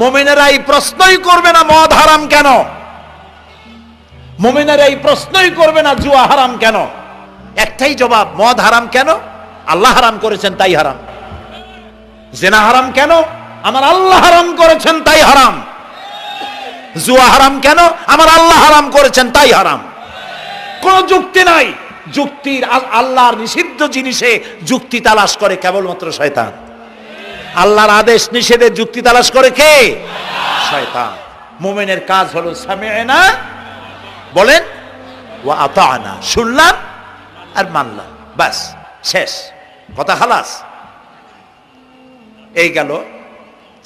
মুমিনেরা এই প্রশ্নই করবে না মদ হারাম কেন, মুমিনেরা এই প্রশ্নই করবে না জুয়া হারাম কেন। একটাই জবাব, মদ হারাম কেন? আল্লাহ হারাম করেছেন তাই হারাম। জিনা হারাম কেন? আমার আল্লাহ হারাম করেছেন তাই হারাম। জুয়া হারাম কেন? আমার আল্লাহ হারাম করেছেন তাই হারাম। কোনো যুক্তি নাই। যুক্তির আল্লাহর নিষিদ্ধ জিনিসে যুক্তি তালাশ করে কেবলমাত্র শয়তান। আল্লাহর আদেশ নিষেধের যুক্তি তালাশ করে কে? শয়তান। মুমিনের কাজ হলো সামি'না, বলেন, ওয়া আতা'না, শুনলাম আর মানলাম, বাস, শেষ কথা, খালাস। এই গেল,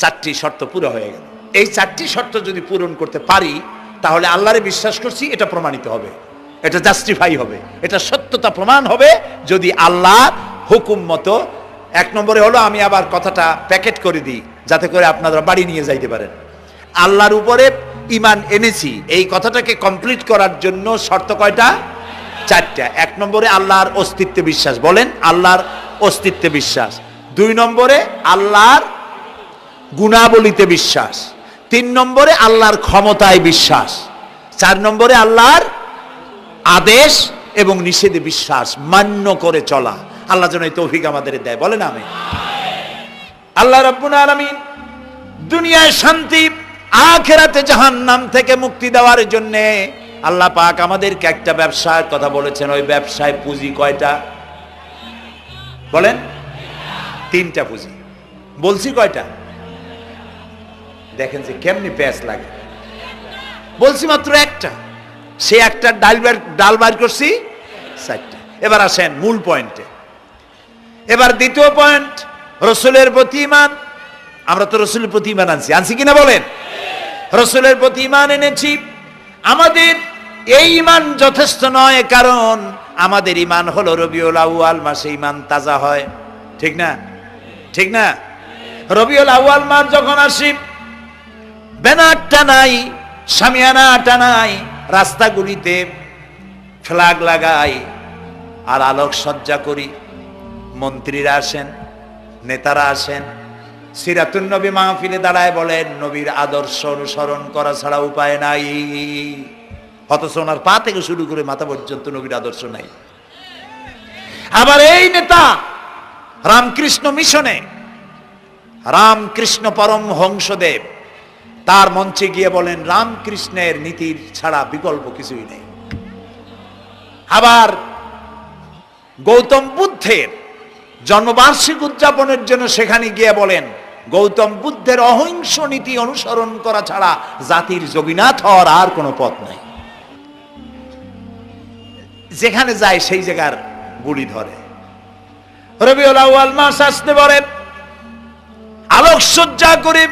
চারটি শর্ত পুরো হয়ে গেল। এই চারটি শর্ত যদি পূরণ করতে পারি তাহলে আল্লাহরে বিশ্বাস করছি এটা প্রমাণিত হবে, এটা জাস্টিফাই হবে, এটা সত্যতা প্রমাণ হবে যদি আল্লাহর হুকুম মতো। এক নম্বরে হলো, আমি আবার কথাটা প্যাকেট করে দিই যাতে করে আপনারা বাড়ি নিয়ে যাইতে পারেন। আল্লাহর উপরে ঈমান এনেছি, এই কথাটাকে কমপ্লিট করার জন্য শর্ত কয়টা? চারটা। এক নম্বরে আল্লাহর অস্তিত্বে বিশ্বাস, বলেন আল্লাহর অস্তিত্বে বিশ্বাস। দুই নম্বরে আল্লাহর গুণাবলীতে বিশ্বাস। তিন নম্বরে আল্লাহর ক্ষমতায় বিশ্বাস। চার নম্বরে আল্লাহর আদেশ এবং নিষেধে বিশ্বাস, মান্য করে চলা। আল্লাহ যেন এই তৌফিক আমাদের দেয়, বলেন আমিন। আল্লাহ রাব্বুল আলামিন দুনিয়ায় শান্তি, আখিরাতে জাহান্নাম থেকে মুক্তি দেওয়ার জন্য আল্লাহ পাক আমাদেরকে একটা ব্যবসার কথা বলেছেন। ওই ব্যবসায় পুঁজি কয়টা? বলেন। তিনটা পুঁজি। বলছি কয়টা? দেখেন যে কেমনি প্যাঁচ লাগে। বলছি মাত্র একটা, সে একটা ডাল বার করছি চারটা। এবার আসেন মূল পয়েন্টে। এবার দ্বিতীয় পয়েন্ট, রসুলের প্রতি ঈমান। আমরা তো রসুলের প্রতি ঈমান আনছি কিনা বলেন? রসুলের প্রতি ঈমান এনেছি। আমাদের এই ঈমান যথেষ্ট নয়, কারণ আমাদের ঈমান হলো রবিউল আউয়াল মাসে ঈমান তাজা হয়, ঠিক না? ঠিক না? রবিউল আউয়াল মাস যখন আসি, ব্যানার টানাই, শামিয়ানা টানাই, রাস্তাগুলিতে ফ্ল্যাগ লাগাই আর আলোকসজ্জা করি। মন্ত্রীরা আসেন, নেতারা আসেন, সিরাতুন নবী মাহফিলে দাঁড়ায় বলেন নবীর আদর্শ অনুসরণ করা ছাড়া উপায় নাই। অথচ ওনার পা থেকে শুরু করে মাথা পর্যন্ত নবীর আদর্শ নাই। আবার এই নেতা রামকৃষ্ণ মিশনে, রামকৃষ্ণ পরমহংসদেব তার মঞ্চে গিয়ে বলেন রামকৃষ্ণের নীতির ছাড়া বিকল্প কিছুই নেই। আবার গৌতম বুদ্ধের জন্মবার্ষিকী উদযাপনের জন্য সেখানে গিয়ে বলেন গৌতম বুদ্ধের অহিংস নীতি অনুসরণ করা ছাড়া জাতির যোগীনাথ হওয়ার আর কোনো পথ নাই। যেখানে যায় সেই জায়গার গুলি ধরে। রবিউল আউয়াল মাস আসতে পারে, আলোকসজ্জা করে,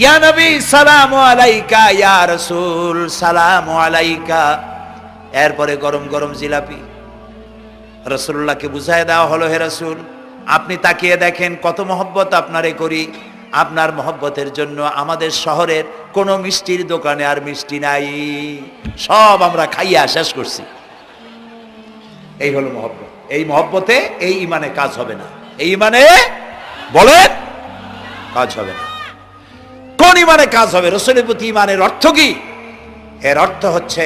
ইয়া নবী সালামু আলাইকা, ইয়া রাসূল সালামু আলাইকা। এরপরে গরম গরম জিলাপি রাসূলুল্লাহকে বুঝায় দেওয়া হলো, হে রাসূল আপনি তাকিয়ে দেখেন কত মহব্বত আপনারে করি। আপনার মহব্বতের জন্য আমাদের শহরের কোন মিষ্টির দোকানে আর মিষ্টি নাই, সব আমরা খাইয়া শেষ করছি। এই হলো মহব্বত। এই মহব্বতে এই ঈমানে কাজ হবে না। এই ঈমানে বলেন কাজ হবে না। কোন ঈমানে কাজ হবে? রাসূলের প্রতি ঈমানের অর্থ কি? এর অর্থ হচ্ছে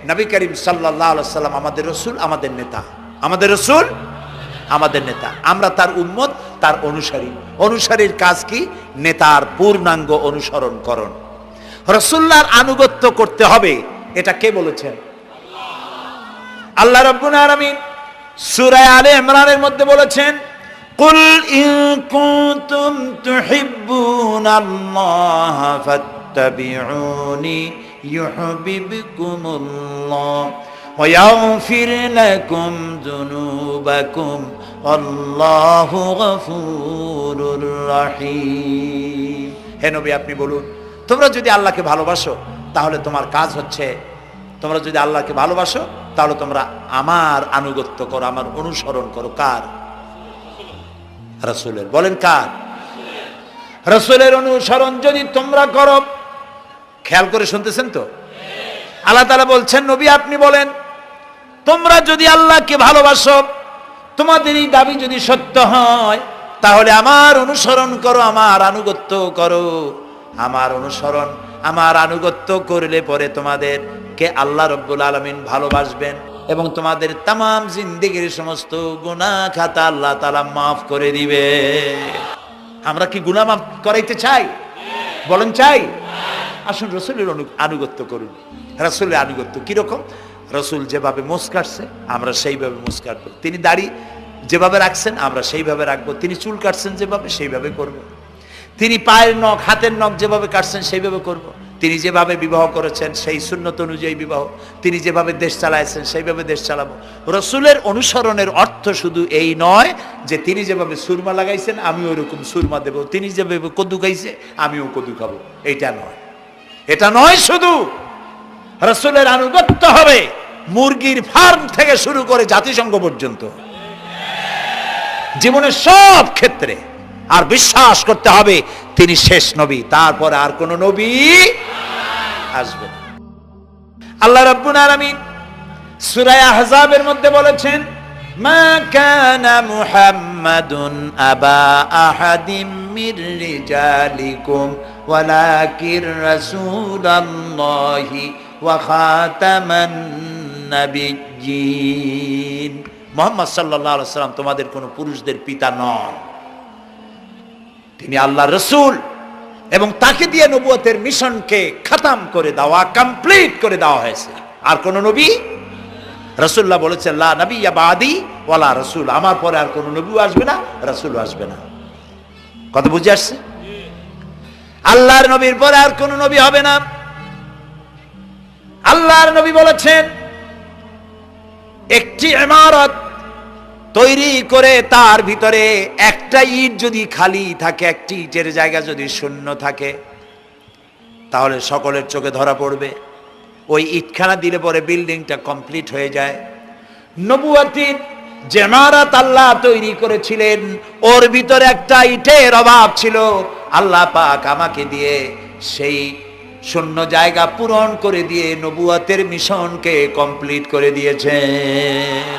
নবী করিম সাল্লাল্লাহু আলাইহি ওয়াসাল্লাম আমাদের রাসূল, আমাদের নেতা। আমাদের রাসূল আমাদের নেতা, আমরা তার উম্মত, তার অনুসারী। অনুসারীর কাজ কি? নেতার পূর্ণাঙ্গ অনুসরণ করণ। রাসূলুল্লাহর আনুগত্য করতে হবে, এটা কে বলেছেন? আল্লাহ রাব্বুল আলামিন সূরা আলে ইমরানের মধ্যে বলেছেন কুল ইন কুনতুম তুহিব্বুনাল্লাহ ফাত্তাবিউনি ইউহিব্বুকুমুল্লাহ ওয়া ইয়াগফির লাকুম যুনুবাকুম আল্লাহু গফুরুর রহিম। হে নবী আপনি বলুন, তোমরা যদি আল্লাহকে ভালোবাসো তাহলে তোমার কাজ হচ্ছে, তোমরা যদি আল্লাহকে ভালোবাসো তাহলে তোমরা আমার আনুগত্য করো, আমার অনুসরণ করো। কার? রাসূলের। বলেন কার? রাসূলের অনুসরণ যদি তোমরা করো, খেয়াল করে শুনতেছেন তো? আল্লাহ তাআলা বলছেন নবী আপনি বলেন তোমরা যদি আল্লাহকে ভালোবাসো, তোমাদের এই দাবি যদি সত্য হয় তাহলে আমার অনুসরণ করো, আমার আনুগত্য করো। আমার অনুসরণ, আমার আনুগত্য করলে পরে তোমাদেরকে আল্লাহ রাব্বুল আলামিন ভালোবাসবেন এবং তোমাদের তামাম জিন্দেগির সমস্ত গুনাহ খাতা আল্লাহ তাআলা মাফ করে দিবে। আমরা কি গুনাহ মাফ করাইতে চাই? বলেন চাই? আসুন রাসূলের আনুগত্য করুন। রাসূলের আনুগত্য কিরকম? রাসূল যেভাবে মুছ কাটছে আমরা সেইভাবে মুছ কাটবো, তিনি দাড়ি যেভাবে রাখছেন আমরা সেইভাবে রাখবো, তিনি চুল কাটছেন যেভাবে সেইভাবে করব, তিনি পায়ের নখ হাতের নখ যেভাবে কাটছেন সেইভাবে করব, তিনি যেভাবে বিবাহ করেছেন সেই সুন্নত অনুযায়ী বিবাহ, তিনি যেভাবে দেশ চালাইছেন সেইভাবে দেশ চালাবো। রাসূলের অনুসরণের অর্থ শুধু এই নয় যে তিনি যেভাবে সুরমা লাগাইছেন আমি ওইরকম সুরমা দেব, তিনি যেভাবে কদু খাইছে আমিও কদু খাবো, এইটা নয়। এটা নয়, শুধু রাসূলের আনুগত্য হবে মুরগির ফার্ম থেকে শুরু করে জাতিসংঘ পর্যন্ত, জীবনের সব ক্ষেত্রে। আর বিশ্বাস করতে হবে তিনি শেষ নবী, তারপর আর কোন নবী আসবে না। আল্লাহ রাব্বুল আলামিন সূরা আহজাবের মধ্যে বলেছেন, মা কানা মুহাম্মাদুন আবা আহাদিম মির রিজালিকুম ওয়ালাকির রাসূলুল্লাহি ওয়া খাতামান নাবিয়্যিন। মুহাম্মদ সাল্লাল্লাহু আলাইহি ওয়াসাল্লাম তোমাদের কোন পুরুষদের পিতা নন, তিনি আল্লাহর রাসূল এবং তাকে দিয়ে নবুয়তের মিশনকে খতম করে দেওয়া, কমপ্লিট করে দেওয়া হয়েছে। আর কোন নবী, রাসূলুল্লাহ বলেছেন লা নবিয়্যা বাদি ওয়ালা রাসূল, আমার পরে আর কোন নবীও আসবে না, রাসূলও আসবে না। কথা বুঝে আসছে? আল্লাহর নবীর পরে আর কোন নবী হবে না। আল্লাহর নবী বলেছেন একটি ইমারত তৈরি করে তার ভিতরে একটা ইট যদি খালি থাকে, একটি ইটের জায়গা যদি শূন্য থাকে, তাহলে সকলের চোখে ধরা পড়বে। ওই ইটখানা দিলে পরে বিল্ডিংটা কমপ্লিট হয়ে যায়। নবুয়তির যে ইমারত আল্লাহ তৈরি করেছিলেন ওর ভিতরে একটা ইটের অভাব ছিল, আল্লাহ পাক আমাকে দিয়ে সেই শূন্য জায়গা পূরণ করে দিয়ে নবুয়তের মিশনকে কমপ্লিট করে দিয়েছেন।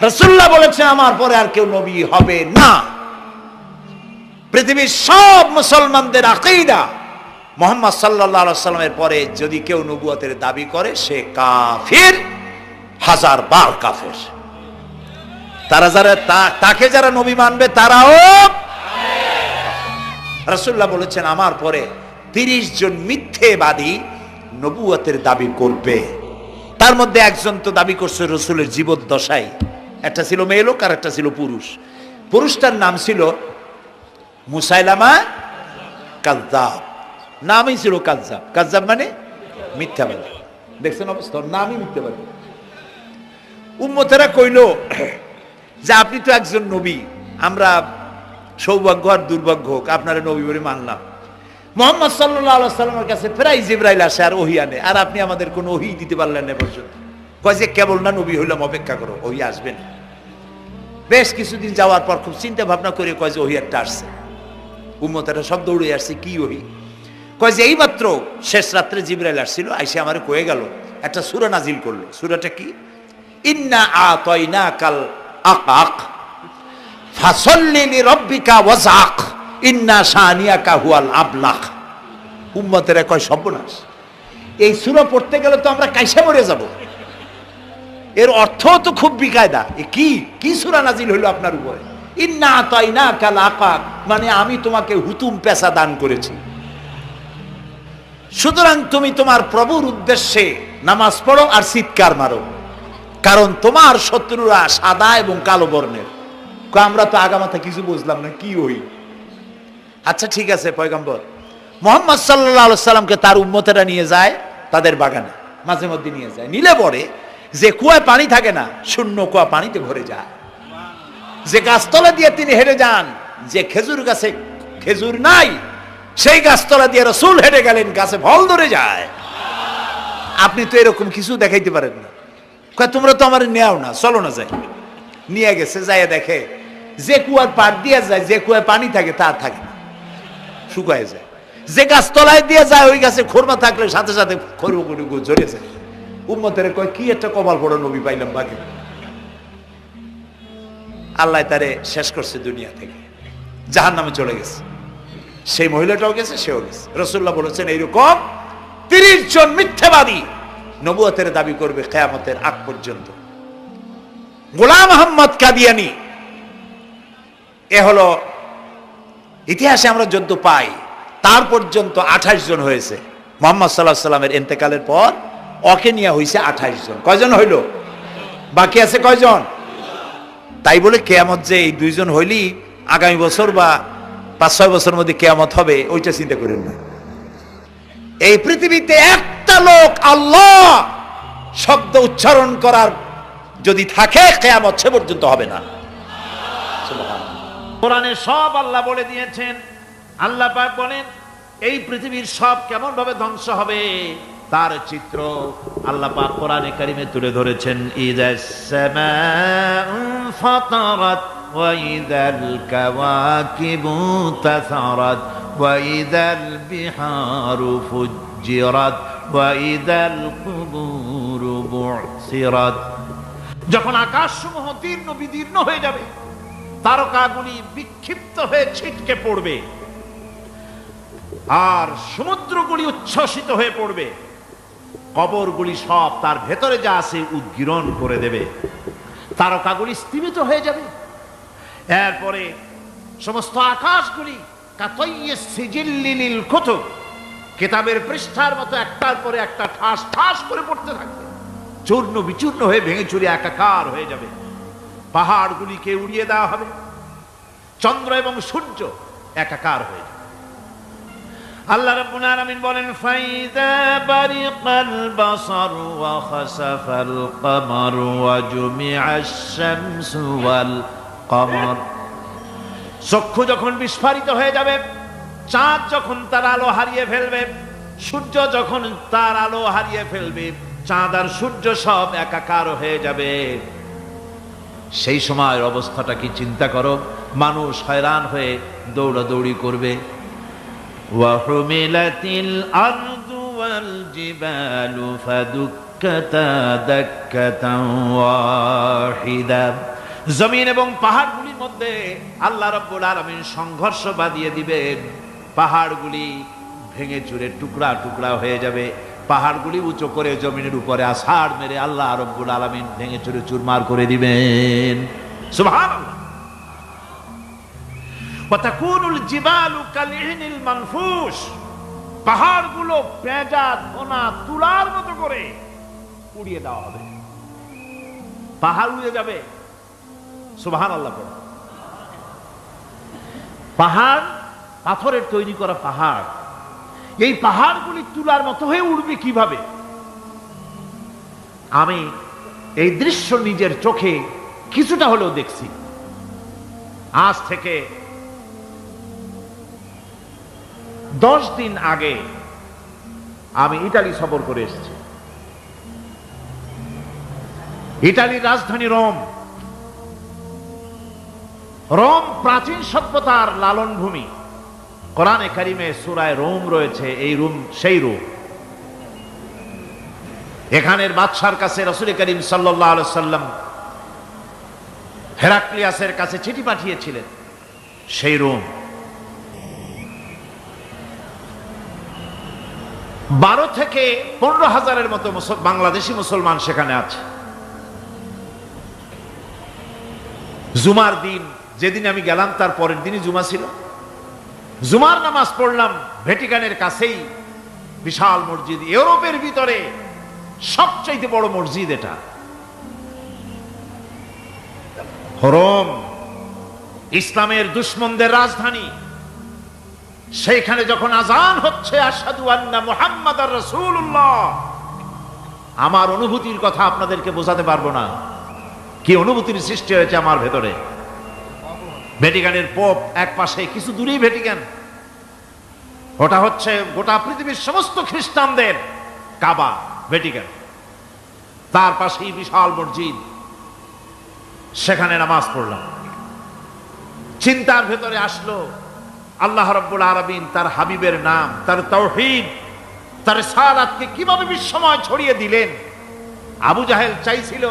রাসূলুল্লাহ বলেছেন আমার পরে আর কেউ নবী হবে না। পৃথিবীর সব মুসলমানদের আকীদা মুহাম্মদ সাল্লাল্লাহু আলাইহি ওয়াসাল্লামের পরে যদি কেউ নবুয়তের দাবি করে সে কাফির, হাজার বার কাফির। তারা যারা তাকে যারা নবী মানবে তারাও। রাসূলুল্লাহ বলেছেন আমার পরে 30 জন মিথ্যেবাদী নবুয়তের দাবি করবে। তার মধ্যে একজন তো দাবি করছে রাসূলের জীবদ্দশায়, একটা ছিল মেয়ে লোক আর একটা ছিল পুরুষ। পুরুষটার নাম ছিল মুসাইলামা কাযযাব, নামই ছিল কাযযাব। কাযযাব মানে মিথ্যাবাদী। দেখছেন অবস্থা, নামই মিথ্যাবাদী। উম্মতেরা কইল যে আপনি তো একজন নবী, আমরা সৌভাগ্য আর দুর্ভাগ্য হোক আপনারা নবী বলে মানলাম। মুহাম্মদ সাল্লাল্লাহু আলাইহি ওয়াসাল্লামের কাছে প্রায় জিবরাইল আসে আর ওহী আনে, আর আপনি আমাদের কোনো ওহী দিতে পারলেন না পর্যন্ত। কয় যে কেবল না নবী হইলাম, অপেক্ষা করো, ওহী আসবে না। বেশ কিছুদিন যাওয়ার পর খুব চিন্তা ভাবনা করে কয় যে ওহী একটা আসছে। উম্মতেরা সব দৌড়ে আসছে, কি ওহী? কয় যে এইমাত্র শেষ রাত্রে জিবরাইল আসছিল, আইসে আমারে কয়ে গেল একটা সূরা নাজিল করলো। সূরাটা কি? ইন্না আতাইনাকাল আকাক ফাসাল্লি লিরাব্বিকা ওয়াজআক ইন্না শানিয়াকা হুয়াল আবলাক। উম্মতেরা কয় সর্বনাশ, এই সূরা পড়তে গেলে তো আমরা কাইসা মরে যাব। এর অর্থ তো খুব বিকায়দা। কি কি সূরা নাজিল হইল আপনার উপরে? ইন্না আতাইনাকাল আকাক মানে আমি তোমাকে হুতুম পেশা দান করেছি, সুতরাং তুমি তোমার প্রভুর উদ্দেশ্যে নামাজ পড়ো আর চিৎকার মারো, কারণ তোমার শত্রুরা সাদা এবং কালো বর্ণের। আমরা তো আগামাথা কিছু বুঝলাম না, কি হই? আচ্ছা ঠিক আছে, পয়গম্বর মুহাম্মদ সাল্লাল্লাহু আলাইহি সাল্লামকে তার উম্মতেরা নিয়ে যায় তাদের বাগানে, মাঝে মধ্যে নিয়ে যায়। নিলে পরে যে কুয়ায় পানি থাকে না, শূন্য কুয়া পানিতে ভরে যায়। যে গাছতলা দিয়ে তিনি হেঁটে যান, যে খেজুর গাছে খেজুর নাই সেই গাছতলা দিয়ে রাসূল হেঁটে গেলেন, গাছে ফল ধরে যায়। আপনি তো এরকম কিছু দেখাইতে পারেন না। কয় তোমরা তো আমার নেও না, চলো না যাই। নিয়ে গেছে, যাইয়া দেখে যে কুয়ার পাড় দিয়ে যায়, যে কুয়ায় পানি থাকে তা থাকে না, শুকায় যায়। যে গাছ তলায় দিয়ে যায় ওই গাছে খোরমা থাকলে সাথে সাথে খড়গুলো ঝরে যায়। উম্মতের কয় কি একটা কপাল পড়া নবী পাইলাম বাকি। আল্লাহ তারে শেষ করছে দুনিয়া থেকে, জাহান্নামে চলে গেছে। সেই মহিলাটাও গেছে, সেও গেছে। রাসূলুল্লাহ বলেছেন এইরকম 30 জন মিথ্যাবাদী নবুয়তের দাবি করবে কিয়ামতের আগ পর্যন্ত। গোলাম আহমদ কাদিয়ানী, এ হলো ইতিহাসে আমরা যদ্দ পাই তার পর্যন্ত 28 জন হয়েছে। মুহাম্মদ সাল্লাল্লাহু আলাইহি সাল্লামের ইন্তেকালের পর ওকে নিয়ে হয়েছে 28 জন। কয়জন হইল? বাকি আছে কয়জন? তাই বলে কিয়ামত যে এই 2 জন হইলি আগামী বছর বা 5-6 বছরের মধ্যে কিয়ামত হবে ওইটা চিন্তা করেন না। এই পৃথিবীতে একটা লোক আল্লাহ শব্দ উচ্চারণ করার যদি থাকে কিয়ামত সে পর্যন্ত হবে না। কোরআনে সব আল্লাহ বলে দিয়েছেন। আল্লাহ পাক বলেন এই পৃথিবীর সব কেমন ভাবে ধ্বংস হবে তার চিত্র আল্লাহ পাক কোরআনে কারিমে তুলে ধরেছেন। ইযাস সামাউ ফাতারাত ওয়া ইযাল কাওয়াকিবু তাসারাত ওয়া ইযাল বিহারু ফুজ্জিরাত ওয়া ইযাল কুবুরু বু'সিরাত। যখন আকাশসমূহ দীর্ণ বিদীর্ণ হয়ে যাবে, তারকাগুলি বিক্ষিপ্ত হয়ে ছিটকে পড়বে, আর সমুদ্রগুলি উচ্ছ্বসিত হয়ে পড়বে, কবরগুলি সব তার ভেতরে যা আছে উদ্গীরণ করে দেবে, তারকাগুলি স্থিমিত হয়ে যাবে। এরপরে সমস্ত আকাশগুলি কাতাইয়িস সিজিল্লিল কুতুব, কিতাবের পৃষ্ঠার মতো একটার পরে একটা ঠাস ঠাস করে পড়তে থাকবে, চূর্ণ বিচূর্ণ হয়ে ভেঙে চুরে একাকার হয়ে যাবে। পাহাড়গুলিকে উড়িয়ে দেওয়া হবে, চন্দ্র এবং সূর্য একাকার হয়ে যাবে। আল্লাহ রাব্বুল আলামিন বলেন ফাইদা বারিকাল বাসার ওয়া খাসাফাল কমার ওয়া জুমিআশ শামসু ওয়াল কমার। চক্ষু যখন বিস্ফারিত হয়ে যাবে, চাঁদ যখন তার আলো হারিয়ে ফেলবে, সূর্য যখন তার আলো হারিয়ে ফেলবে, চাঁদ আর সূর্য সব একাকার হয়ে যাবে। সেই সময়ের অবস্থাটা কি চিন্তা করো। মানুষ হয়রান হয়ে দৌড়াদৌড়ি করবে। ওয়াহুমিলাতিল আরদু ওয়াল জিবালু ফাদুক্কাতা দাক্কাতান ওয়াহিদা। জমিন এবং পাহাড়গুলির মধ্যে আল্লাহ রাব্বুল আলামিন সংঘর্ষ বাঁধিয়ে দিবেন। পাহাড়গুলি ভেঙে চুরে টুকরা টুকরা হয়ে যাবে। পাহাড়গুলি উঁচু করে জমিনের উপরে আছাড় মেরে আল্লাহ রাব্বুল আলামিন ভেঙে চুরে চুরমার করে দিবেন। সুবহানাল্লাহ। ওয়া তাকুনুল জিবালু কালইহনিল মানফুস। পাহাড়গুলো পেঁজা ধোনা তুলার মতো করে উড়িয়ে দেওয়া হবে, পাহাড় উড়ে যাবে। সুবহানাল্লাহ। পাহাড় পাথরের তৈরি করা পাহাড়, এই পাহাড়গুলি তুলার মতো হয়ে উড়বে কিভাবে? আমি এই দৃশ্য নিজের চোখে কিছুটা হলেও দেখছি। আজ থেকে 10 দিন আগে আমি ইতালি সফর করে এসেছি। ইতালির রাজধানী রোম। রোম প্রাচীন সভ্যতার লালন ভূমি। কোরআনে কারিমে সূরা রোম রয়েছে। এই রোম সেই রোম। এখানের বাদশার কাছে রাসূল করিম সাল্লাল্লাহু আলাইহি সাল্লাম হেরাক্লিয়াসের কাছে চিঠি পাঠিয়েছিলেন। সেই রোম 12 থেকে 15,000-এর মতো বাংলাদেশি মুসলমান সেখানে আছে। জুমার দিন, যেদিন আমি গেলাম তার পরের দিনই জুমা ছিল। জুমার নামাজ পড়লাম ভ্যাটিকানের কাছেই বিশাল মসজিদ, ইউরোপের ভিতরে সবচেয়ে বড় মসজিদ এটা। রোম ইসলামের দুশমনদের রাজধানী। সেইখানে যখন আজান হচ্ছে আশহাদু আন্না মুহাম্মাদার রাসূলুল্লাহ, আমার অনুভূতির কথা আপনাদেরকে বোঝাতে পারবো না, কি অনুভূতির সৃষ্টি হয়েছে আমার ভেতরে। ভ্যাটিকানের পোপ এক পাশে, কিছু দূরেই ভ্যাটিকান। ওটা হচ্ছে গোটা পৃথিবীর সমস্ত খ্রিস্টানদের কাবা, ভ্যাটিকান। তার পাশেই বিশাল মসজিদ, সেখানে নামাজ পড়লাম। চিন্তার ভেতরে আসলো আল্লাহ রাব্বুল আলামিন তার হাবিবের নাম, তার তাওহীদ, তার রিসালাতকে কিভাবে বিশ্বময় ছড়িয়ে দিলেন। আবু জাহেল চাইছিল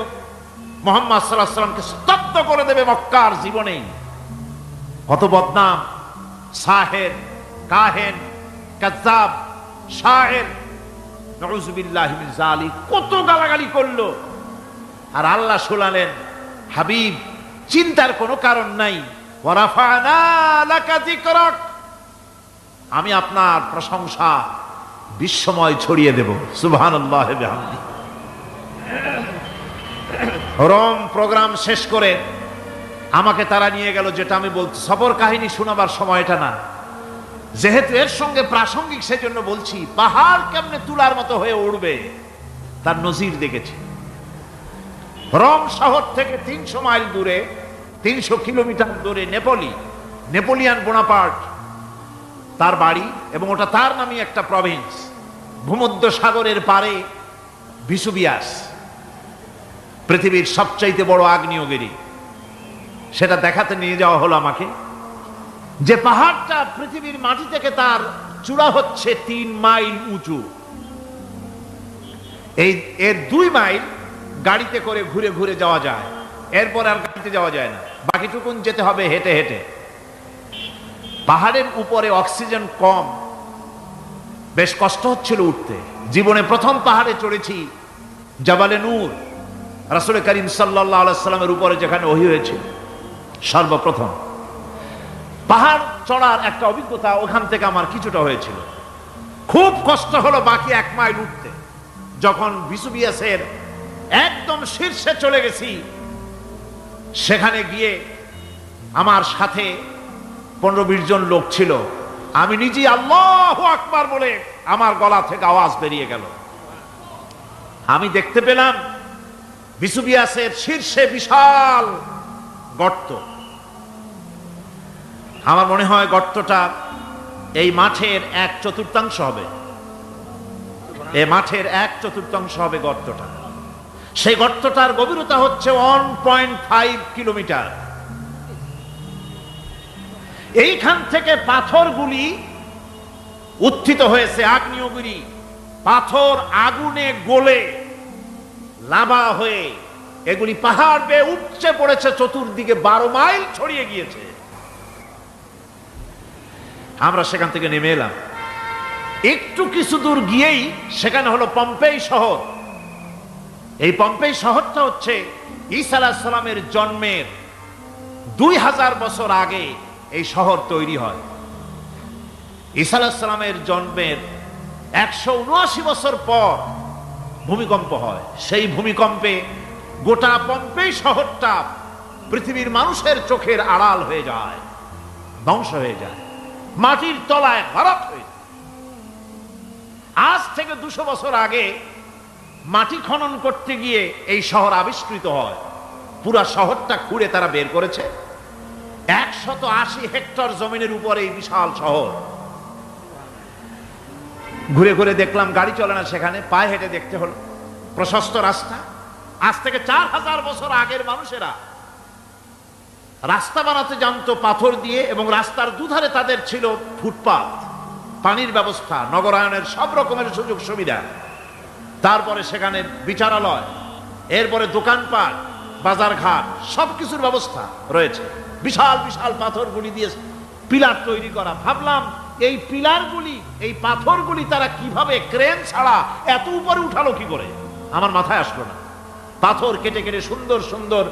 মুহাম্মদ সাল্লাল্লাহু আলাইহি সাল্লামকে স্তব্ধ করে দেবে মক্কার জীবনেই। কত বদনাম, সাহের, কাহেন, কাযযাব, শায়ের, নাউযুবিল্লাহি মিন যালিক, কত গালাগালি করলো। আর আল্লাহ শোনালেন, হাবিব চিন্তার কোনো কারণ নাই, ওয়া রাফা'না লাকা যিকরাক, আমি আপনার প্রশংসা বিশ্বময় ছড়িয়ে দেব। সুবহানাল্লাহি ওয়া বিহামদিহি। রোম প্রোগ্রাম শেষ করে আমাকে তারা নিয়ে গেল, যেটা আমি বলছি সফর কাহিনী শোনাবার সময়টা না, যেহেতু এর সঙ্গে প্রাসঙ্গিক সেজন্য বলছি। পাহাড় কেমনে তুলার মতো হয়ে উঠবে তার নজির দেখেছি। রোম শহর থেকে 300 মাইল দূরে, 300 কিলোমিটার দূরে নেপোলিয়ান বোনাপার্ট তার বাড়ি, এবং ওটা তার নামই একটা প্রভিন্স। ভূমধ্য সাগরের পারে ভিসুভিয়াস, পৃথিবীর সবচাইতে বড় আগ্নেয়গিরি, সেটা দেখাতে নিয়ে যাওয়া হলো আমাকে। যে পাহাড়টা পৃথিবীর মাটি থেকে তার চূড়া হচ্ছে 3 মাইল উঁচু, এর 2 মাইল গাড়িতে করে ঘুরে ঘুরে যাওয়া যায়, এরপর আর গাড়িতে যাওয়া যায় না, বাকিটুকুন যেতে হবে হেঁটে হেঁটে। পাহাড়ের উপরে অক্সিজেন কম, বেশ কষ্ট হচ্ছিল উঠতে। জীবনে প্রথম পাহাড়ে চড়েছি, জাবালে নূর, রাসূল করিম সাল্লাল্লাহু আলাইহি সাল্লামের উপরে যেখানে ওহী হয়েছিল সর্বপ্রথম। পাহাড় চড়ার একটা অভিজ্ঞতা ওখান থেকে আমার কিছুটা হয়েছিল। খুব কষ্ট হলো বাকি 1 মাইল উঠতে। যখন ভিসুভিয়াসের একদম শীর্ষে চলে গেছি, সেখানে গিয়ে আমার সাথে 15-20 জন লোক ছিল। আমি নিজে আল্লাহু আকবার বলে আমার গলা থেকে আওয়াজ বেরিয়ে গেল। আমি দেখতে পেলাম ভিসুভিয়াসের শীর্ষে বিশাল গর্ত। আমার মনে হয় গর্তটা এই মাঠের 1/4 হবে, এই মাঠের 1/4 হবে গর্তটা। সেই গর্তটার গভীরতা হচ্ছে 1.5 কিলোমিটার। এইখান থেকে পাথরগুলি উত্থিত হয়েছে, আগ্নেয়গিরি পাথর আগুনে গলে লাভা হয়ে এগুলি পাহাড় বেয়ে উপচে পড়েছে, চতুর্দিকে 12 মাইল ছড়িয়ে গিয়েছে। আমরা সেখান থেকে নেমে এলাম। একটু কিছু দূর গিয়েই সেখানে হলো পম্পেই শহর। এই পম্পেই শহরটা হচ্ছে ঈসা আলাইহিস সালামের জন্মের 2000 বছর আগে এই শহর তৈরি হয়। ঈসা আলাইহিস সালামের জন্মের 179 বছর পর ভূমিকম্প হয়। সেই ভূমিকম্পে গোটা পম্পেই শহরটা পৃথিবীর মানুষের চোখের আড়াল হয়ে যায়, ধ্বংস হয়ে যায়, মাটির তলায় ভারত হয়ে যায়। আজ থেকে 200 বছর আগে মাটি খনন করতে গিয়ে এই শহর আবিষ্কৃত হয়। পুরা শহরটা খুঁড়ে তারা বের করেছে। 180 হেক্টর জমিনের উপরে এই বিশাল শহর। ঘুরে ঘুরে দেখলাম, গাড়ি চলে না সেখানে, পায়ে হেঁটে দেখতে হলো। প্রশস্ত রাস্তা। আজ থেকে 4000 বছর আগের মানুষেরা রাস্তা বানাতে জানতো পাথর দিয়ে, এবং রাস্তার দুধারে তাদের ছিল ফুটপাত, পানির ব্যবস্থা, নগরায়নের সব রকমের সুযোগ সুবিধা। তারপরে সেখানে বিচারালয়, এরপরে দোকানপাট, বাজারঘাট, সবকিছুর ব্যবস্থা রয়েছে। বিশাল বিশাল পাথরগুলি দিয়ে পিলার তৈরি করা। ভাবলাম এই পিলারগুলি, এই পাথরগুলি তারা কিভাবে ক্রেন ছাড়া এত উপরে উঠালো কি করে, আমার মাথায় আসলো না। পাথর কেটে কেটে সুন্দর সুন্দর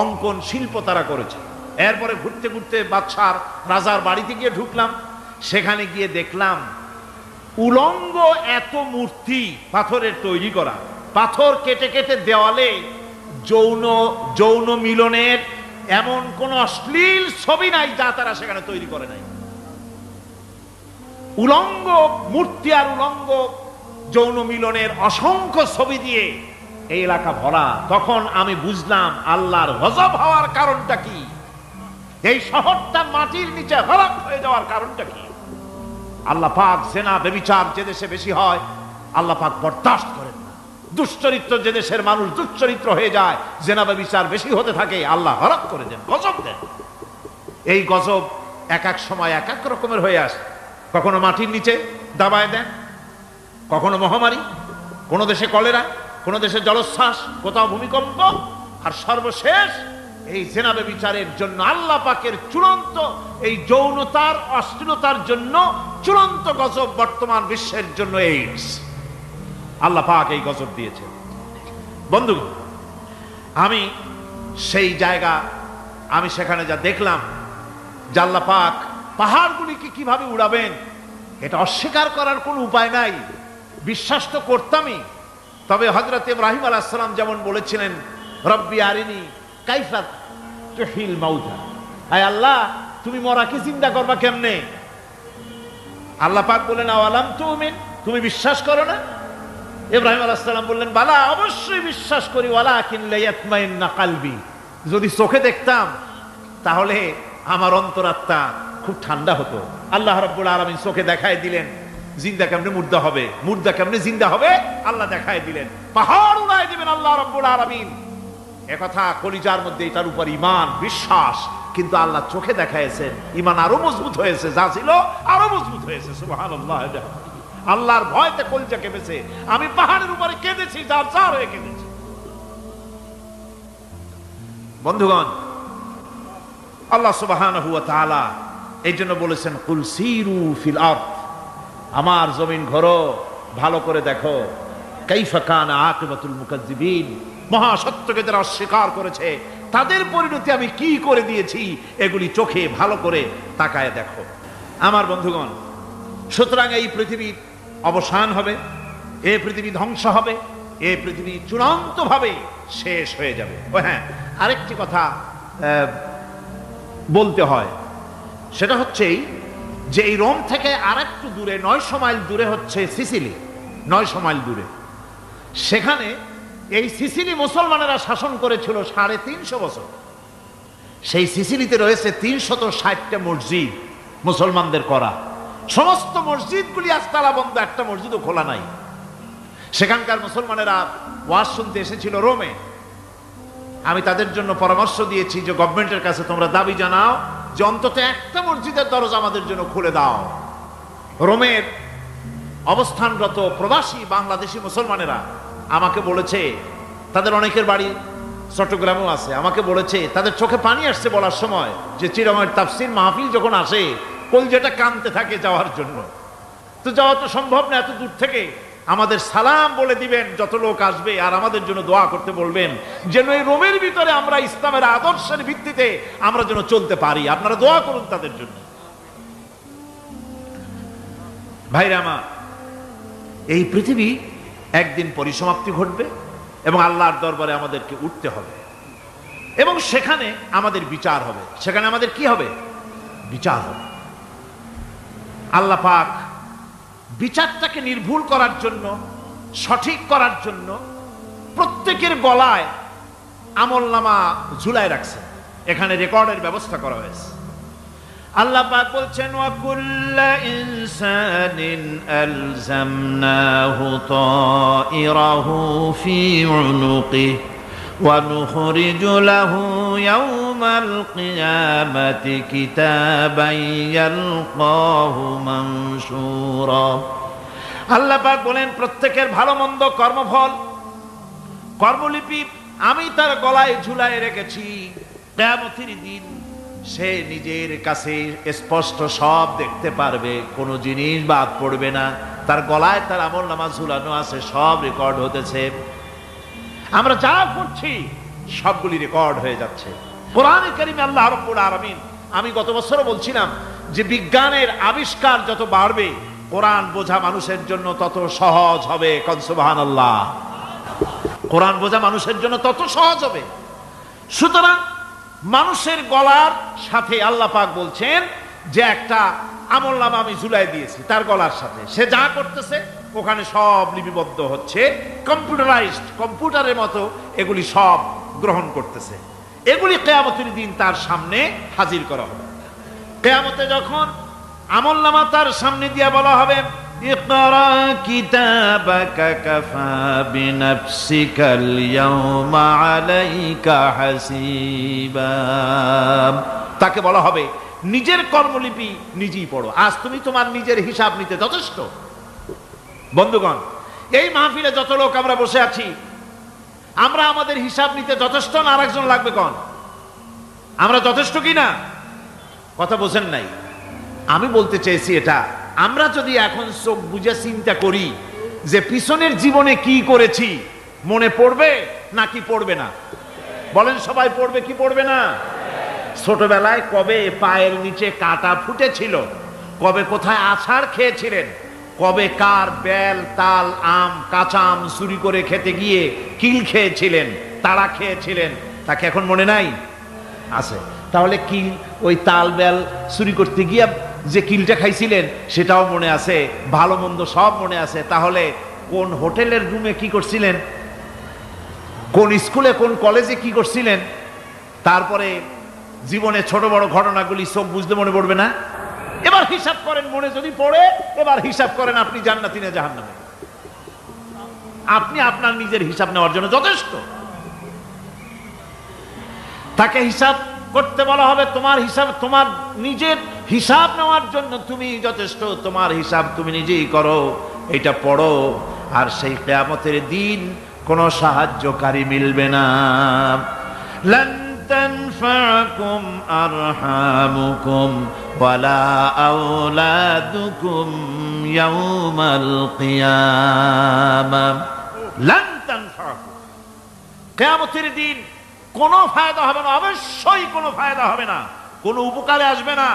অঙ্কন শিল্প তারা করেছে। এরপরে ঘুরতে ঘুরতে বাদশার রাজার বাড়িতে গিয়ে ঢুকলাম। সেখানে গিয়ে দেখলাম উলঙ্গ এত মূর্তি পাথরের তৈরি করা। পাথর কেটে কেটে দেওয়ালে যৌন মিলনের এমন কোন অশ্লীল ছবি নাই যা তারা সেখানে তৈরি করে নাই। উলঙ্গ মূর্তি আর উলঙ্গ যৌন মিলনের অসংখ্য ছবি দিয়ে এই এলাকা ভরা। তখন আমি বুঝলাম আল্লাহর গজব হওয়ার কারণটা কি, এই শহরটা মাটির নিচে হরপ হয়ে যাওয়ার কারণটা কি। আল্লাহ পাক জেনা ব্যভিচার যে দেশে বেশি হয় আল্লাহ পাক বরদাস্ত করেন না। দুশ্চরিত্র যে দেশের মানুষ দুশ্চরিত্র হয়ে যায়, জেনা ব্যভিচার বেশি হতে থাকে, আল্লাহ হরপ করে দেন, গজব দেন। এই গজব এক এক সময় এক এক রকমের হয়ে আসে। কখনো মাটির নিচে দাবায় দেন, কখনো মহামারী, কোন দেশে কলেরা, কোন দেশে জলোচ্ছ্বাস, কোথাও ভূমিকম্প, আর সর্বশেষ এই জেনাবে বিচারের জন্য আল্লাহ পাকের চূড়ান্ত, এই যৌনতার অশ্লীলতার জন্য চূড়ান্ত গজব বর্তমান বিশ্বের জন্য এইডস। আল্লাহ পাক এই গজব দিয়েছে। বন্ধুগণ, আমি সেই জায়গা, আমি সেখানে যা দেখলাম যে আল্লাহ পাক পাহাড়গুলিকে কিভাবে উড়াবেন, এটা অস্বীকার করার কোনো উপায় নাই। বিশ্বাস তো করতামই, তবে হযরত ইব্রাহিম আলাইহিস সালাম যেমন বলেছিলেন, রব্বি আরিনি কাইফা তুহিল মাউতা, আয় আল্লাহ তুমি মরাকে জিন্দা করবা কেমনে? আল্লাহ পাক বলেন, আওয়ালাম তুমিন, তুমি বিশ্বাস করো না? ইব্রাহিম আলাইহিস সালাম বললেন, বালা, অবশ্যই বিশ্বাস করি, ওয়ালাকিন লিয়াতমাইন্না কলবি, যদি চোখে দেখতাম তাহলে আমার অন্তরাত্মা খুব ঠান্ডা হতো। আল্লাহ রাব্বুল আলামিন চোখে দেখায় দিলেন জিন্দা কেমনে মুর্দা হবে, মুর্দা কেমনে জিন্দা হবে, আল্লাহ দেখায় দিলেন। পাহাড় উড়ায় দিবেন আল্লাহ রাব্বুল আলামিন। একথা কলিজার মধ্যে, এটার উপর ঈমান বিশ্বাস, কিন্তু আল্লাহ চোখে দেখাইছেন, ঈমান আরো মজবুত হয়েছে, যা ছিল আরো মজবুত হয়েছে। সুবহানাল্লাহ। আল্লাহর ভয়তে কলিজা কেঁপেছে। আমি পাহাড়ের উপরে কেঁদেছি, যার যার হয়ে কেঁদেছি। বন্ধুগণ, আল্লাহ সুবহানাহু ওয়া তাআলা এই জন্য বলেছেন, কুল সিরু ফিল আরদ, আমার জমিন ঘোরো, ভালো করে দেখো, কাইফা কানা আকিবাতুল মুকাজ্জিবিন, মহাসত্যকে যারা অস্বীকার করেছে তাদের পরিণতি আমি কি করে দিয়েছি, এগুলি চোখে ভালো করে তাকায় দেখো। আমার বন্ধুগণ, সুতরাং এই পৃথিবীর অবসান হবে, এই পৃথিবী ধ্বংস হবে, এই পৃথিবী চূড়ান্তভাবে শেষ হয়ে যাবে। ও হ্যাঁ, আরেকটি কথা বলতে হয়, সেটা হচ্ছে যে এই রোম থেকে আরেকটু দূরে 900 মাইল দূরে হচ্ছে সিসিলি। 900 মাইল দূরে, সেখানে এই সিসিলি মুসলমানেরা শাসন করেছিল 350 বছর। সেই সিসিলিতে রয়েছে 360টা মসজিদ মুসলমানদের করা। সমস্ত মসজিদগুলি আজ তালা বন্ধ, একটা মসজিদও খোলা নাই। সেখানকার মুসলমানেরা ওয়াজ শুনতে এসেছিল রোমে। আমি তাদের জন্য পরামর্শ দিয়েছি যে গভর্নমেন্টের কাছে তোমরা দাবি জানাও যে অন্তত একটা মসজিদের দরজা আমাদের জন্য খুলে দাও। রোমের অবস্থানরত প্রবাসী বাংলাদেশি মুসলমানেরা আমাকে বলেছে, তাদের অনেকের বাড়ি চট্টগ্রামেও আছে, আমাকে বলেছে তাদের চোখে পানি আসছে বলার সময় যে চিরময়ের তাফসীর মাহফিল যখন আসে কলজাটা কাঁদতে থাকে যাওয়ার জন্য। তো যাওয়া তো সম্ভব না এত দূর থেকে, আমাদের সালাম বলে দিবেন যত লোক আসবে, আর আমাদের জন্য দোয়া করতে বলবেন যেন এই রোমের ভিতরে আমরা ইসলামের আদর্শের ভিত্তিতে আমরা যেন চলতে পারি। আপনারা দোয়া করুন তাদের জন্য। ভাইরা আমার, এই পৃথিবী একদিন পরিসমাপ্তি ঘটবে এবং আল্লাহর দরবারে আমাদেরকে উঠতে হবে এবং সেখানে আমাদের বিচার হবে। সেখানে আমাদের কি হবে? বিচার হবে। আল্লাহ পাক বিচারটাকে নির্ভুল করার জন্য, সঠিক করার জন্য প্রত্যেকের গলায় আমলনামা ঝুলায় রাখছেন। এখানে রেকর্ডের ব্যবস্থা করা হয়েছে। আল্লাহ পাক বলছেন, ওয়া কুল্লা ইনসানিন আলজামনাহু তাইরাহু ফি উনুকিহি ওয়া নুখরিজু লাহু ইয়াওমাল কিয়ামাতি কিতাবান ইয়ালকাহু মানশুরা। আল্লাহ পাক বলেন, প্রত্যেকের ভালো মন্দ কর্মফল, কর্মলিপি আমি তার গলায় ঝুলায় রেখেছি। কিয়ামতের দিন সে নিজের কাছে স্পষ্ট সব দেখতে পারবে, কোনো জিনিস বাদ পড়বে না। তার গলায় তার আমলনামা ঝুলানো আছে, সব রেকর্ড হতেছে। আমরা যা করছি সবগুলি রেকর্ড হয়ে যাচ্ছে। কোরআনে কারিমে আল্লাহ রাব্বুল আলামিন, আমি গত বছরও বলছিলাম যে বিজ্ঞানের আবিষ্কার যত বাড়বে কোরআন বোঝা মানুষের জন্য তত সহজ হবে। কোন সুবহানাল্লাহ। কোরআন বোঝা মানুষের জন্য তত সহজ হবে। সুতরাং মানুষের গলার সাথে আল্লাহ পাক বলছেন যে একটা আমলনামা আমি ঝুলাই দিয়েছি তার গলার সাথে। সে যা করতেছে ওখানে সব লিপিবদ্ধ হচ্ছে, কম্পিউটারাইজড, কম্পিউটারের মতো এগুলি সব গ্রহণ করতেছে। এগুলি কিয়ামতের দিন তার সামনে হাজির করা হবে। কিয়ামতে যখন আমলনামা তার সামনে দিয়ে বলা হবে, ইকরা কিতাবাকা কাফা বিনাফসিকাল ইয়াওমা আলাইকা হাসিবা। তাকে বলা হবে, নিজের কর্মলিপি নিজেই পড়ো, আজ তুমি তোমার নিজের হিসাব নিতে যথেষ্ট। বন্ধুগণ, এই মাহফিলে যত লোক আমরা বসে আছি, আমরা আমাদের হিসাব নিতে যথেষ্ট না আরেকজন লাগবে? কোন আমরা যথেষ্ট কি না? কথা বোঝেন নাই। আমি বলতে চেয়েছি এটা, আমরা যদি এখন চোখ বুঝে চিন্তা করি যে পিছনের জীবনে কি করেছি, মনে পড়বে নাকি পড়বে না? বলেন সবাই, পড়বে কি পড়বে না? ছোটবেলায় কবে পায়ের নিচে কাঁটা ফুটেছিল, কবে কোথায় আছাড় খেয়েছিলেন, কবে কার বেল তাল আম কাঁচা আম চুরি করে খেতে গিয়ে কিল খেয়েছিলেন, তাড়া খেয়েছিলেন, তাকে এখন মনে নাই? আছে। তাহলে কিল, ওই তাল বেল চুরি করতে গিয়ে যে কিলটা খাইছিলেন সেটাও মনে আছে, ভালো মন্দ সব মনে আছে। তাহলে কোন হোটেলের রুমে কি করছিলেন, কোন স্কুলে কোন কলেজে কি করছিলেন, তারপরে জীবনে ছোট বড় ঘটনাগুলি সব বুঝতে মনে পড়বে না? এবার হিসাব করেন, মনে যদি পড়ে এবার হিসাব করেন আপনি জান্নাতি না জাহান্নামী। আপনি আপনার নিজের হিসাব নেওয়ার জন্য যথেষ্ট। তাকে হিসাব করতে বলা হবে, তোমার হিসাব, তোমার নিজের হিসাব নেওয়ার জন্য তুমি যথেষ্ট, তোমার হিসাব তুমি নিজেই করো, এটা পড়ো। আর সেই কিয়ামতের দিন কোনো সাহায্যকারী মিলবে না। লান তানফাকুম আরহামুকুম ওয়ালা আওলাদুকুম ইয়াউমাল কিয়ামাহ। লান তানফাকুম, কিয়ামতের দিন কোনো ফায়দা হবে না, অবশ্যই কোনো ফায়দা হবে না, কোনো উপকারে আসবে না।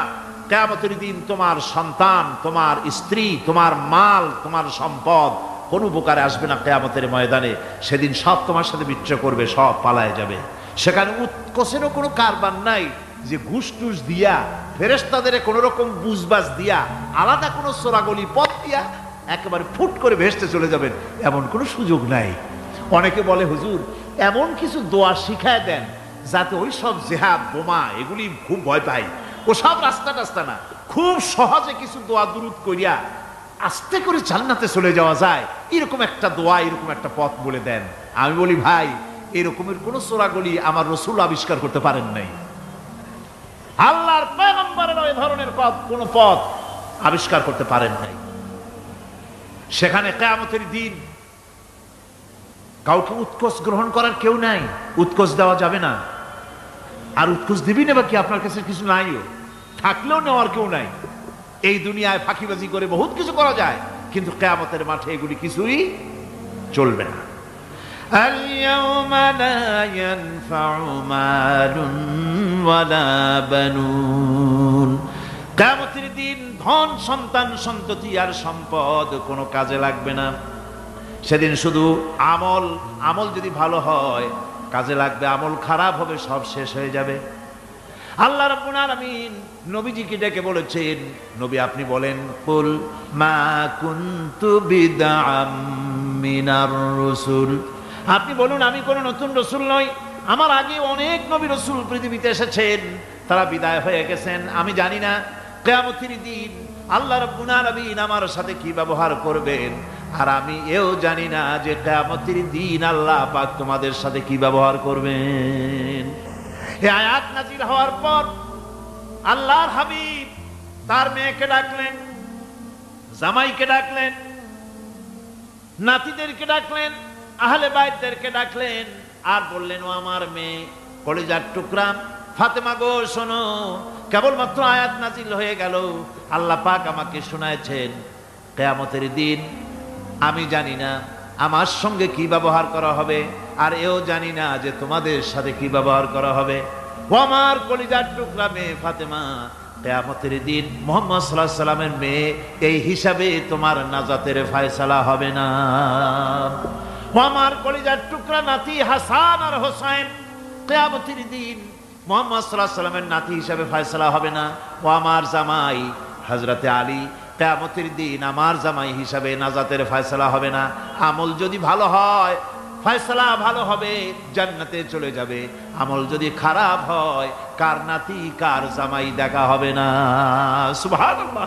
কিয়ামতের দিন তোমার সন্তান, তোমার স্ত্রী, তোমার মাল, তোমার সম্পদ কোনো উপকারে আসবে না কিয়ামতের ময়দানে। সেদিন সব তোমার সাথে বিচ্ছেদ করবে, সব পালায় যাবে। সেখানে উৎকোষেরও কোনো কারবার নাই যে ঘুষ টুস দিয়া, ফেরেশতাদের কোনো রকম বুঝবাজ দিয়া, আলাদা কোনো চোরাগলি পথ দিয়া একেবারে ফুট করে ভেসতে চলে যাবেন, এমন কোনো সুযোগ নাই। অনেকে বলে, হুজুর এমন কিছু দোয়া শিখায় দেন যাতে ওই সব জেহাদ বোমা এগুলি খুব ভয় পাই, ও সব রাস্তা টাস্তা না, খুব সহজে কিছু দোয়া দুরূদ করিয়া আস্তে করে জান্নাতে চলে যাওয়া যায়, এরকম একটা দোয়া, এরকম একটা পথ বলে দেন। আমি বলি, ভাই এরকমের কোন চোরাগলি আমার রাসূল আবিষ্কার করতে পারেন নাই। আল্লাহর পয়গম্বরের ওই ধরনের পথ, কোন পথ আবিষ্কার করতে পারেন নাই। সেখানে কিয়ামতের দিন কাউকে উৎকোষ গ্রহণ করার কেউ নাই, উৎকোষ দেওয়া যাবে না। আর উৎকোষ দিবি না বা কি, আপনার কাছে কিছু নাইও, থাকলেও নেওয়ার কেউ নাই। এই দুনিয়ায় ফাঁকিবাজি করে বহুত কিছু করা যায়, কিন্তু কিয়ামতের মাঠে এগুলি কিছুই চলবে না। আল-ইয়াওমা লা ইয়ানফা'ু মালুন ওয়ালা বানুন। কিয়ামতের দিন ধন সন্তান সন্ততি আর সম্পদ কোনো কাজে লাগবে না। সেদিন শুধু আমল, আমল যদি ভালো হয় কাজে লাগবে, আমল খারাপ হবে সব শেষ হয়ে যাবে। আল্লাহ রাব্বুল আলামিন নবীজিকে ডেকে বলেছেন, নবী আপনি বলেন, কুল মা কুনতু বিদআম মিনার রাসূল, আপনি বলুন আমি কোন নতুন রাসূল নই, আমার আগে অনেক নবী রাসূল পৃথিবীতে এসেছেন, তারা বিদায় হয়ে গেছেন। আমি জানি না কিয়ামতের দিন আল্লাহ রাব্বুল আলামিন আমার সাথে কি ব্যবহার করবেন, আর আমি এও জানি না যে কিয়ামতের দিন আল্লাহ পাক তোমাদের সাথে কি ব্যবহার করবেন। এই আয়াত নাযিল হওয়ার পর আল্লাহর হাবিব তার মেয়েকে ডাকলেন, জামাইকে ডাকলেন, নাতিদেরকে ডাকলেন, আহলে বাইতদেরকে ডাকলেন, আর বললেন, ও আমার মেয়ে কলিজার টুকরা ফাতেমা গো শোনো, কেবলমাত্র আয়াত নাযিল হয়ে গেল, আল্লাহ পাক আমাকে শোনায়ছেন কিয়ামতের দিন আমি জানি না আমার সঙ্গে কি ব্যবহার করা হবে, আর এও জানি না যে তোমাদের সাথে কি ব্যবহার করা হবে। ও আমার কলিজার টুকরা মেয়ে ফাতেমা, কিয়ামতের দিন মুহাম্মদ সাল্লাল্লাহু আলাইহি সাল্লামের মেয়ে, এই হিসাবে তোমার নাজাতের ফয়সালা হবে না। ও আমার কলিজার টুকরা নাতি হাসান আর হোসেন, কিয়ামতের দিন মুহাম্মদ সাল্লাল্লাহু আলাইহি সাল্লামের নাতি হিসাবে ফয়সালা হবে না। ও আমার জামাই হযরতে আলী, কিয়ামতের দিন আমার জামাই হিসাবে নাজাতের ফয়সালা হবে না। আমল যদি ভালো হয় ফয়সালা ভালো হবে, জান্নাতে চলে যাবে। আমল যদি খারাপ হয় কার নাতি কার জামাই দেখা হবে না। সুবহানাল্লাহ।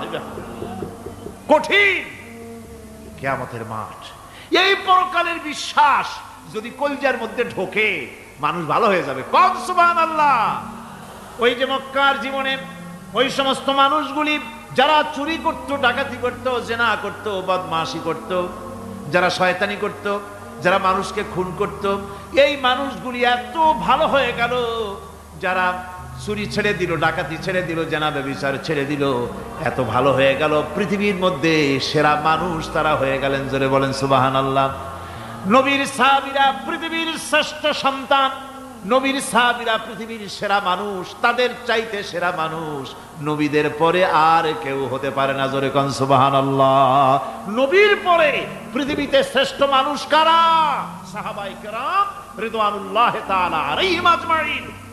কঠিন কিয়ামতের মাঠ। এই পরকালের বিশ্বাস যদি কলিজার মধ্যে ঢোকে মানুষ ভালো হয়ে যাবে। কম সুবহানাল্লাহ। ওই যে মক্কার জীবনে ওই সমস্ত মানুষগুলি যারা চুরি করত, ডাকাতি করত, জেনা করত, বদমাশি করত, যারা শয়তানি করত, যারা মানুষকে খুন করত, এই মানুষগুলি এত ভালো হয়ে গেল, যারা চুরি ছেড়ে দিল, ডাকাতি ছেড়ে দিল, জেনা ব্যভিচার ছেড়ে দিল, এত ভালো হয়ে গেল, পৃথিবীর মধ্যে সেরা মানুষ তারা হয়ে গেলেন। জোরে বলেন সুবহানাল্লাহ। নবীর সাহাবীরা পৃথিবীর শ্রেষ্ঠ সন্তান, নবীর সাহাবীরা পৃথিবীর সেরা মানুষ, তাদের চাইতে সেরা মানুষ নবীদের পরে আর কেউ হতে পারে না। জোরে কোন সুবহানাল্লাহ। নবীর পরে পৃথিবীতে শ্রেষ্ঠ মানুষ কারা? সাহাবায়ে কেরাম রিদওয়ানুল্লাহি তাআলা আলাইহিম আজমাইন।